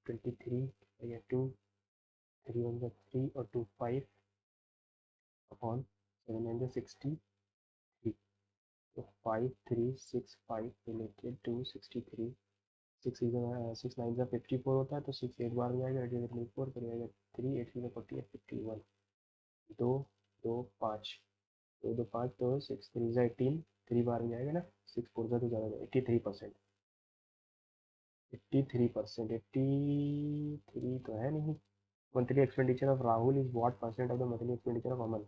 23 या 2, 3 1 3 और 2 5 अपॉन 7 9 60। तो 5 3 6 5 रिलेटेड टू 63। 6 9 54 होता है, तो 6 8 बार में जाएगा, 8 24 कर जाएगा 3 8 48 51। 2 2 5, 2 2 5, तो 6 3 18, 3 बार में जाएगा ना। 6 4 तो ज़्यादा, 83%। 83%, 83 तो है नहीं। Monthly expenditure of Rahul is what percent of the monthly expenditure of Aman.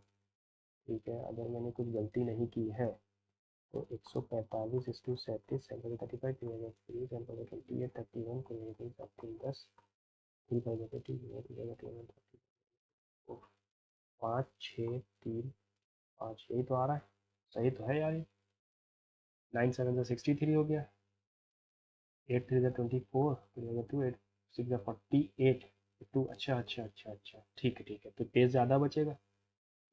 ठीक है, अगर मैंने कुछ गलती नहीं की है तो 145 इस टू 37, 35 3 28 31 को 10, 3 5 5 6 3 5, यही तो आ रहा है। सही तो है यार ये। 9 7 63 हो गया, 8 3 24, 2 8 6 48, 2। अच्छा अच्छा अच्छा अच्छा, ठीक है ठीक है, तो पेज ज़्यादा बचेगा।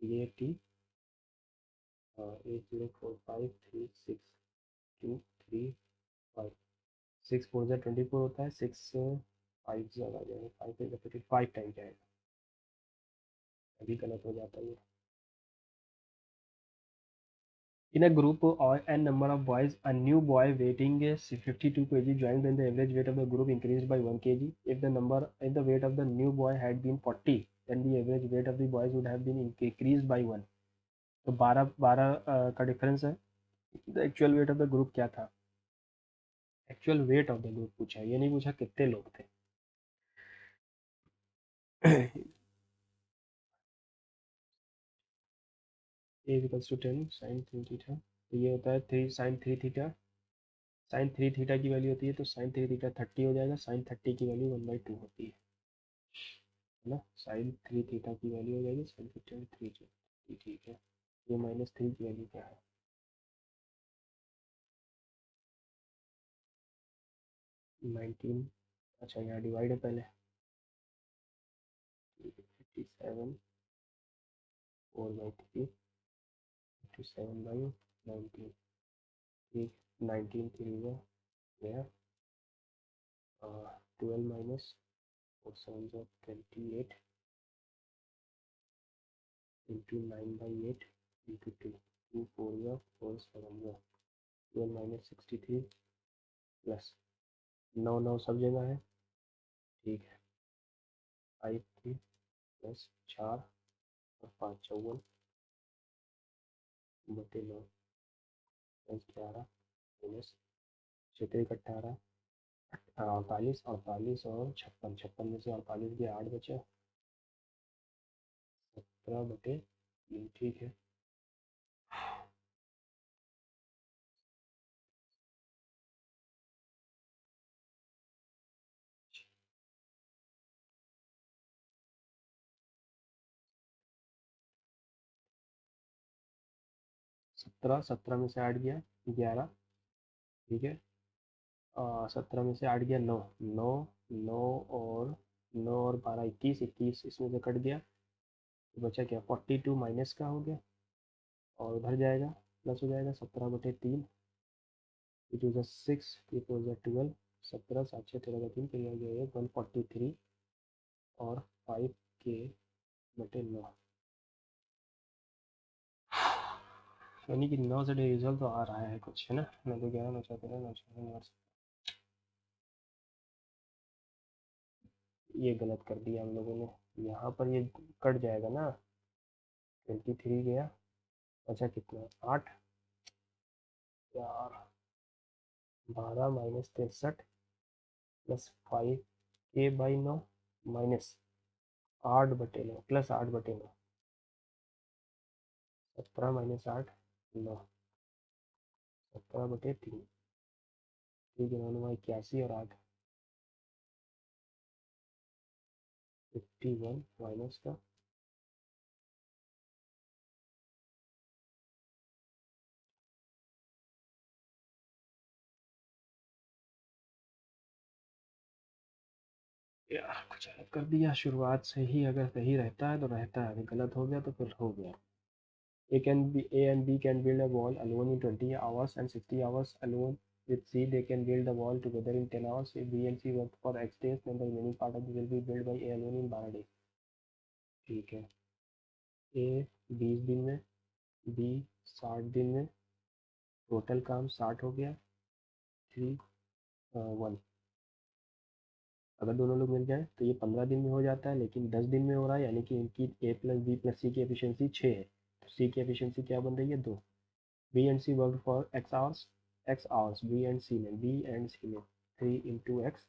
ये ठीक। 8 0 4 5 3 6 2 3 5, 6 4 24 होता है, 6 5 ज़्यादा आ जाएगा, 5 5 टाइम जाएगा। अभी गलत हो जाता है ये। In a group or n number of boys, a new boy weighing 52 kg joined, when the average weight of the group increased by 1 kg. If the weight of the new boy had been 40, then the average weight of the boys would have been increased by 1. तो 12 का difference है। The actual weight of the group क्या था? Actual weight of the group पूछा है, ये नहीं पूछा कितने लोग थे। ए इक्वल्स टू 10 साइन 3 थीटा, तो ये होता है 3 साइन 3 थीटा। साइन 3 थीटा की वैल्यू होती है, तो साइन 3 थीटा 30 हो जाएगा। साइन 30 की वैल्यू 1/2 होती है ना। साइन 3 थीटा की वैल्यू हो जाएगी साइन 3 थ्री। ठीक है, ये -3 की वैल्यू क्या है? 19। अच्छा, यहाँ डिवाइड है पहले। 57 4/3 57/19। ठीक, 19 3 गया, 12 minus 4 7 28 into 9/8 into 2, 2 4 4 7 12 minus 63 plus 9 9 सब जगह है। ठीक है, 5 3 प्लस 4 और 5 54 बटे 9 प्लस 11 माइनस 18 48 48 और 56, 56 में से 48 के 8 बचे, 17/3। ठीक है। 17, 17 में से 8 गया 11, ठीक है। 17 में से 8 गया 9, 9, 9 और 9 और 12 21, 21 इसमें से कट गया तो बचा क्या 42 माइनस का हो गया और उधर जाएगा प्लस हो जाएगा 17/3, इट इज़ 6, इट वॉज 12, 17 7 6 13 का 3 फिर हो गया 143 और 5 के/9, यानी कि 9 से डिविजल तो आ रहा है कुछ, है ना। 9 तो 11 9 4 13 9 4 9, ये गलत कर दिया हम लोगों ने, यहाँ पर ये कट जाएगा ना, 23 गया, बचा कितना 8, 4, 12 माइनस 63 प्लस 5 के/9 माइनस 8/9 प्लस 8/9, 17 माइनस 8 9, 17/3, ठीक है 9 81 और 8 51 माइनस का यार कुछ अलग कर दिया, शुरुआत से ही अगर सही रहता है तो रहता है, अगर गलत हो गया तो फिर हो गया। A and B can build a wall alone in 20 hours and 60 hours alone with C. They can build the wall together in 10 hours. If B and C work for X days, then the remaining part of it will be built by A alone in 12 days. ठीक है, A 20 दिन में, B 60 दिन में, total काम 60 हो गया, 3 1। अगर दोनों लोग मिल जाए तो ये 15 दिन में हो जाता है, लेकिन 10 दिन में हो रहा है, यानी कि इनकी A प्लस बी प्लस सी की एफिशिएंसी 6 है, तो सी की एफिशिएंसी क्या बन रही है 2। B and C worked for X hours. B and C में 3 into X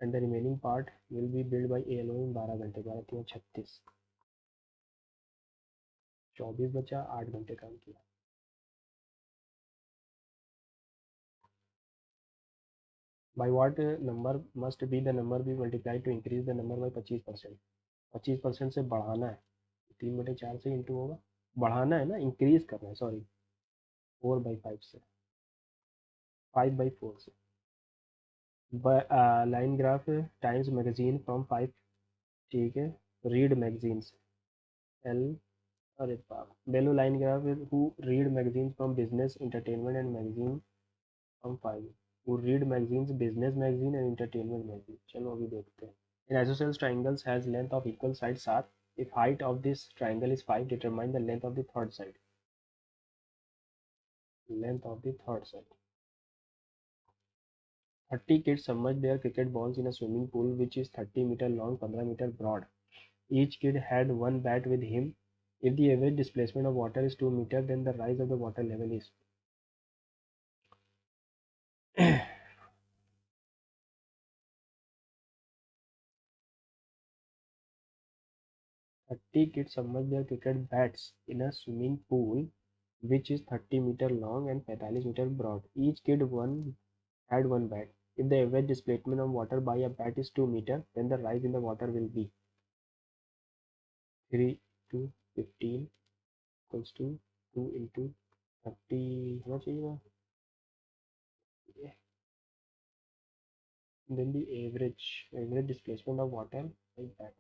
and the remaining part will be built by A alone in 12 घंटे, 12 3 36, 24 बचा, 8 घंटे काम किया। By what number must be the number be multiplied to increase the number by 25%? 25% से बढ़ाना है, 3/4 से इंटू होगा, बढ़ाना है ना, इंक्रीज करना है, सॉरी 4/5 से, 5/4 से। Line graph Times magazine from 5, ठीक है, रीड मैगजीन्स एल, अरे बाप, below line graph is who read magazines from business entertainment and magazine from 5, who read magazines business magazine and entertainment magazine. चलो अभी देखते हैं। In isosceles triangles has length of equal sides 7, if height of this triangle is 5, determine the length of the third side, length of the third side. 30 kids submerged their cricket balls in a swimming pool which is 30 meter long, 15 meter broad. Each kid had one bat with him. If the average displacement of water is 2 meters, then the rise of the water level is 30 kids submerged their cricket bats in a swimming pool which is 30 meter long and 45 meter broad. Each kid had one bat. If the average displacement of water by a bat is 2 meters, then the rise in the water will be 3 to 15 equals to 2 into 30 होना चाहिए ना, then the average displacement of water by bat.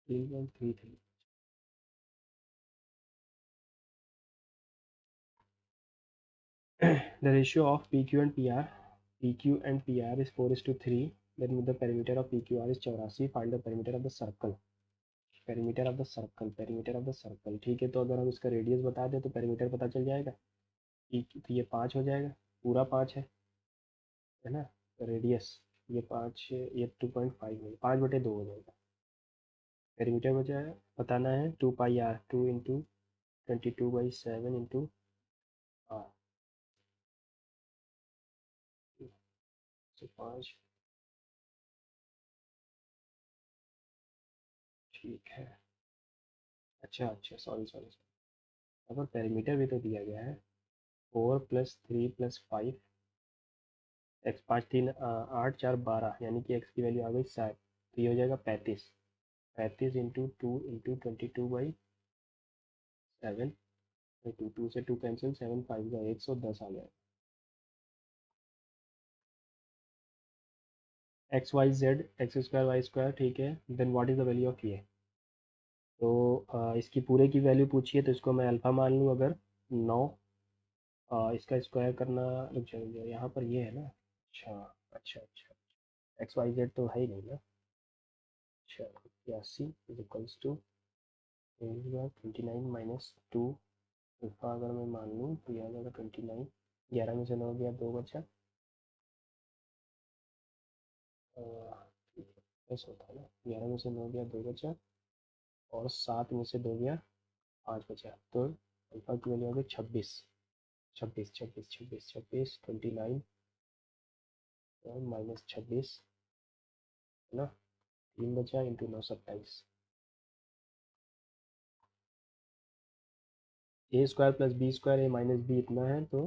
Three point three three. The ratio of PQ and PR, is 4:3. Then the perimeter of PQR is 84. Find the perimeter of the circle. perimeter of the circle, ठीक है। तो अगर हम इसका radius बता दें तो perimeter पता चल जाएगा, तो ये 5 हो जाएगा, पूरा 5 है ना, रेडियस ये 5, ये 2.5 है, 5/2 हो जाएगा। perimeter बचा है, बताना है 2πr, 2 इंटू 22/7 इंटू आर, 5, ठीक है। अच्छा अच्छा, सॉरी सॉरी, यहाँ पर पैरामीटर भी तो दिया गया है। 4+3+5, एक्स 5 3 8 4 12, यानी कि एक्स की वैल्यू आ गई 7, तो ये हो जाएगा 35। 35 × 2 × 22/7, 2 से 2 कैंसिल, 7 5 का 110 आ गया। X Y Z X square Y square, ठीक है, then what is the value of ये। तो इसकी पूरे की वैल्यू पूछिए, तो इसको मैं अल्फ़ा मान लूँ अगर 9, इसका स्क्वायर करना, रुक जाइए यहाँ पर ये है ना। अच्छा अच्छा अच्छा, एक्स वाई जेड तो है ही नहीं ना। अच्छा, 81 = 29 - 2, अल्फ़ा अगर मैं मान लूँ तो यह आ जाएगा 29। 11 में से 9 गया, 2 बचा, ऐसा होता है ना, 11 में से 9 गया, 2 बचा, और 7 में से 2 गया, 5 बचा, तो अल्फ़ा की वैल्यू आ गई 26। 29 और -26 है ना, 3 बचा, इंटू 9 27। ए स्क्वायर प्लस बी स्क्वायर, ए माइनस बी इतना है, तो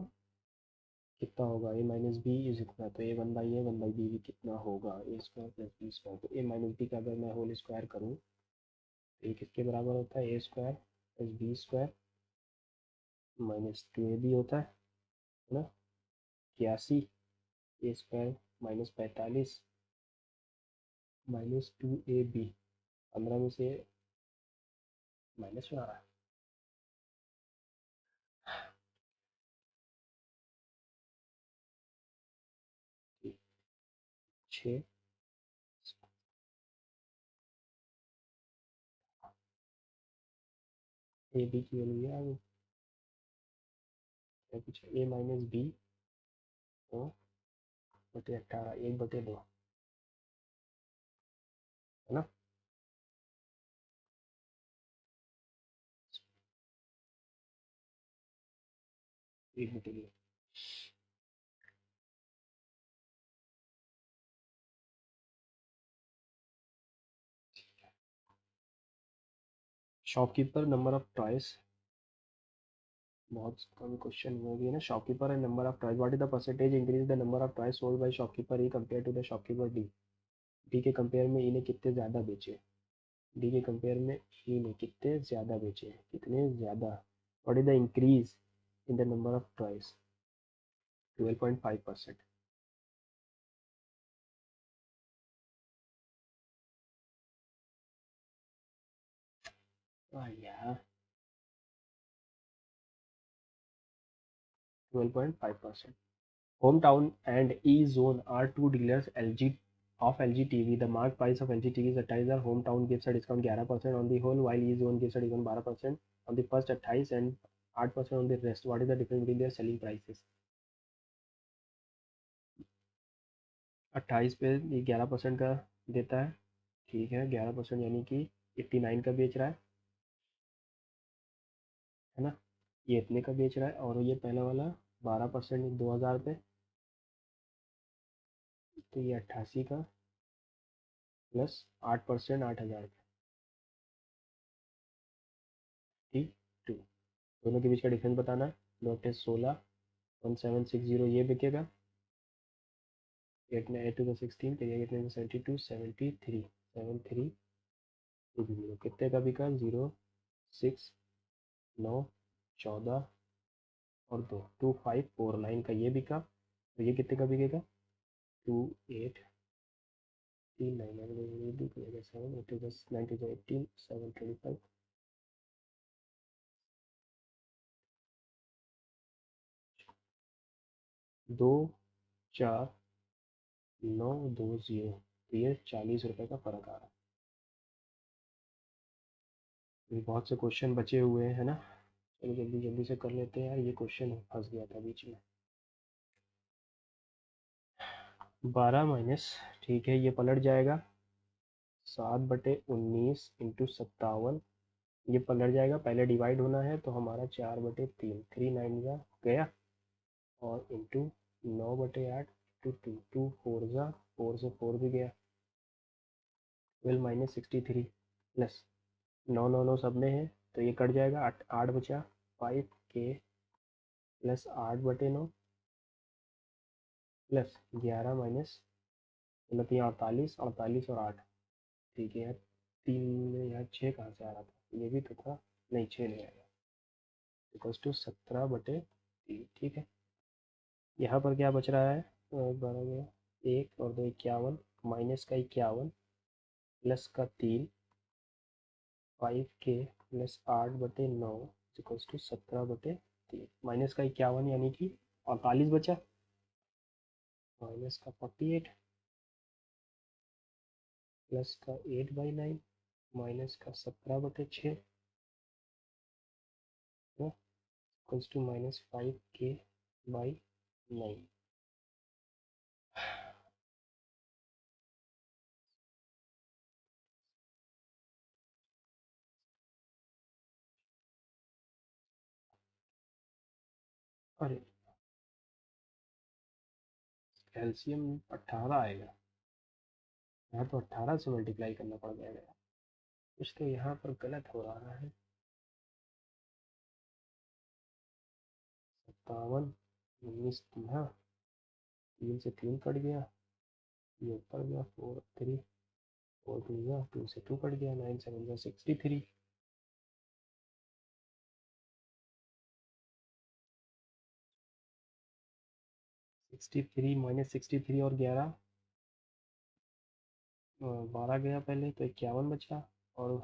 कितना होगा, ए माइनस बी इज इतना, तो ए 1/बी भी कितना होगा, ए स्क्वायर प्लस बी स्क्वायर, तो ए माइनस बी का अगर मैं होल स्क्वायर करूँ तो ये किसके बराबर होता है, A square plus B square -2ab होता है ना। 81, ए स्क्वायर -45 -2ab, 15 में से माइनस में आ रहा है, 6, ए बी की वैल्यू है कुछ, ए माइनस बी, तो बटे 18, 1/2 है ना। 1/2। शॉपकीपर नंबर ऑफ टॉयज, बहुत कम क्वेश्चन हो गया ना। Shopkeeper and number of toys, what is the percentage increase the number of toys sold by shopkeeper E compare to the shopkeeper D. D के compare में ई ने कितने ज़्यादा बेचे, डी के कंपेयर में ई ने कितने ज़्यादा बेचे, कितने ज़्यादा। What is the increase in the number of toys, 12.5%। यार 12.5%। Hometown and E-Zone are two dealers LG TV. The marked price of LG TV is 28,000. Hometown gives a discount 11% on the whole, while E-Zone gives a discount 12% on the first 28 and 8% on the rest. What is the difference between their selling prices? 28 पे ये 11% का देता है, ठीक है, 11% यानी कि 89 का बेच रहा है ना, ये इतने का बेच रहा है, और ये पहला वाला 12% 2,000 पे, तो ये 88 का प्लस 8% 8,000 का, ठीक। टू, दोनों के बीच का डिफरेंस बताना है। नोट है 16, 1760 ये बिकेगा, 8 16 कितने 72 73 73 0 कितने का बिका, 0 6 9 14 और 2 2549 का ये बिका, तो ये कितने का बिकेगा, 2839 7 8 18 725, 24920, तो ये 40 रुपये का फ़र्क आ रहा है। ये बहुत से क्वेश्चन बचे हुए हैं ना, चलो जल्दी जल्दी से कर लेते हैं यार, ये क्वेश्चन फंस गया था बीच में। 12 माइनस, ठीक है, ये पलट जाएगा, 7/19 इंटू 57, ये पलट जाएगा, पहले डिवाइड होना है, तो हमारा 4/3, 3 9 का गया, और इंटू 9/8 टू 2, 2 4 जा, 4 से 4 भी गया, 12 - 63 प्लस 9 9 9 सब में है, तो ये कट जाएगा, 8 बचा, 5k प्लस 8/9 प्लस 11 माइनस, मतलब यहाँ 48, 48 और 8, ठीक है यार। 3 यार 6 कहाँ से आ रहा था, ये भी तो था, नहीं 6 नहीं आएगा, इक्वल्स टू 17/3, ठीक है। यहाँ पर क्या बच रहा है, 12 गया, 1 और 2 51, माइनस का 51 प्लस का 3, 5k plus 8/9 equals to 17/3, minus का 51 यानी कि 48 बचा, माइनस का 48 प्लस का 8/9 माइनस का 17/6 इक्वल्स टू माइनस 5k/9। अरे एलसीएम 18 आएगा, यहाँ तो 18 से मल्टीप्लाई करना पड़ जाएगा, कुछ तो यहाँ पर गलत हो रहा है। 57, 19, हाँ 3 से 3 कट गया, ये ऊपर गया 4 3, 4 2 गया, 2 से 2 कट गया, 9 7 जा 63, 63 माइनस 63 और 11, 12 गया पहले, तो 51 बचा, और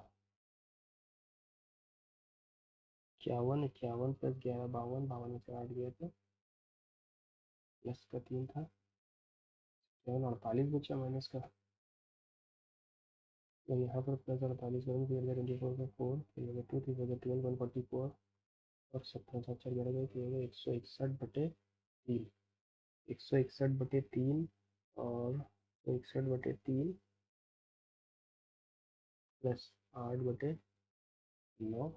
51, 51 प्लस 11 52, 52 में से 8 गया, तो प्लस का 3 था, 48 बचा माइनस का, तो यहाँ पर प्लस 48 करूँगा, फिर 24 का 4, फिर 2 3 4 12 144, और 17 7 4 11 गए, फिर 161/3, 161/3 और 161/3 प्लस 8/9,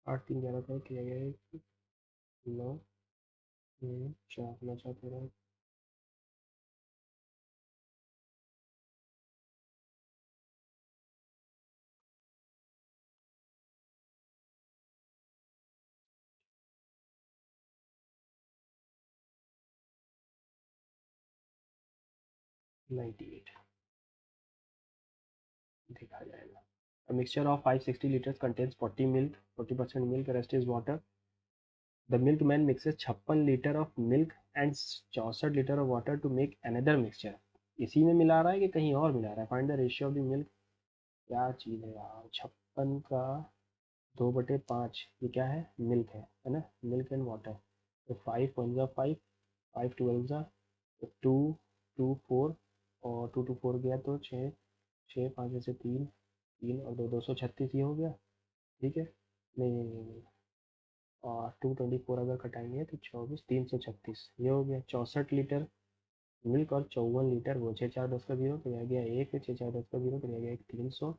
8 3 11 का किया गया है, 9 4 9 4 13, 98 देखा जाएगा। A mixture of 560 liters contains 40 milk, 40% milk, rest is water. The milkman mixes 56 liter of milk and 64 liter of water to make another mixture. इसी में मिला रहा है कि कहीं और मिला रहा है? Find the ratio of the milk, क्या चीज़ है यार, 56 का 2/5, ये क्या है, मिल्क है ना, मिल्क एंड वाटर, तो 5 1 जा 5, 5 12 जा 2 2 4, और 2 2 4 गया तो 6 6 5 में से 3 3 और 2 236, ये हो गया, ठीक है। नहीं नहीं नहीं नहीं, और 224 अगर कटाएंगे तो 24 336, ये हो गया 64 लीटर मिल्क, और 54 लीटर वो, 6 4 10 का 0 तो यह गया 1, 6 4 10 का 0 तो यह गया 1 300,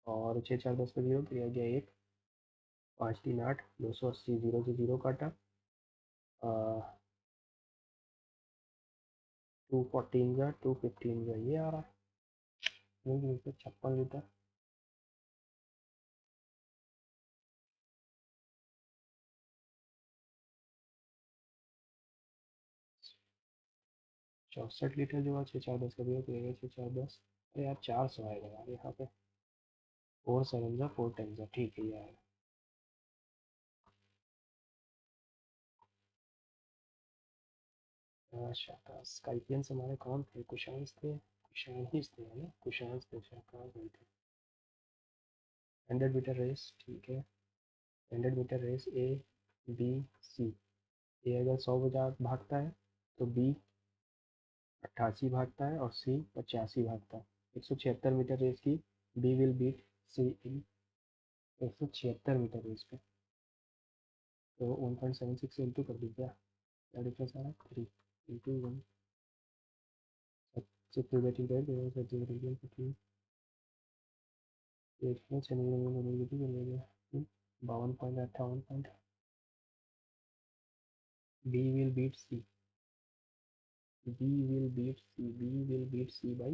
और 6 4 10 का 0 तो यह गया 1 5 3 8, 280, 0 से 0 काटा, 214 का 215 का, ये आ रहा है मिल्क 56 लीटर। 64 लीटर जो है, 6 4 10 का 0 तो यह गया 6 4 10, अरे यार 400 आएगा यार यहाँ पे, 4 7 जा 4 10 जा, ठीक है ये आएगा। शाबाश, स्काइपियंस हमारे कौन थे, कुशांश थे, कुशांश थे है ना, कुशांश थे, कहाँ गए थे। 100 मीटर रेस, ठीक है, 100 meter race, A B C, A अगर 100 बजा भागता है तो बी 88 भागता है, और सी 85 भागता है। 176 मीटर रेस की, B will beat C in 176 metre race पे, तो 1.76 इंटू कर दी, क्या डिफरेंस आ रहा है, 3 इंटू 1, सबसे बैटिंग कर, एक में channel 52.58 B will beat C. B will beat C. B will beat C by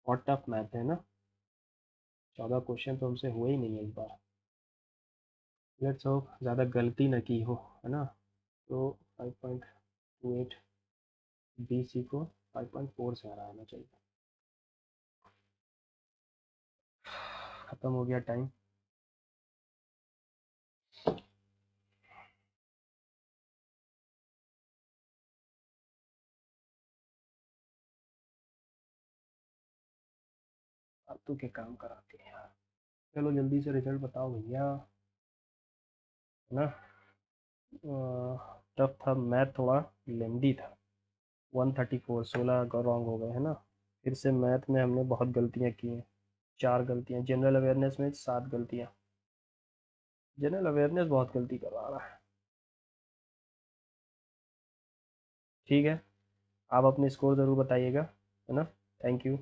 बहुत टफ मैथ है ना, 14 क्वेश्चन तो हमसे हुए ही नहीं है इस बार। लेट्स होप ज़्यादा गलती न की हो, है ना। तो 5.28 बी सी को 5.4 से हराना चाहिए। ख़त्म हो गया टाइम। फालतू के काम कराते हैं यार। चलो जल्दी से रिजल्ट बताओ भैया, है ना। टफ था मैथ, थोड़ा लेंदी था। 134, 16 का रॉन्ग हो गए, है ना। फिर से मैथ में हमने बहुत गलतियाँ की हैं, 4 गलतियाँ। जनरल अवेयरनेस में 7 गलतियाँ। जनरल अवेयरनेस बहुत गलती करवा रहा है। ठीक है, आप अपने स्कोर ज़रूर बताइएगा, है ना। Thank you.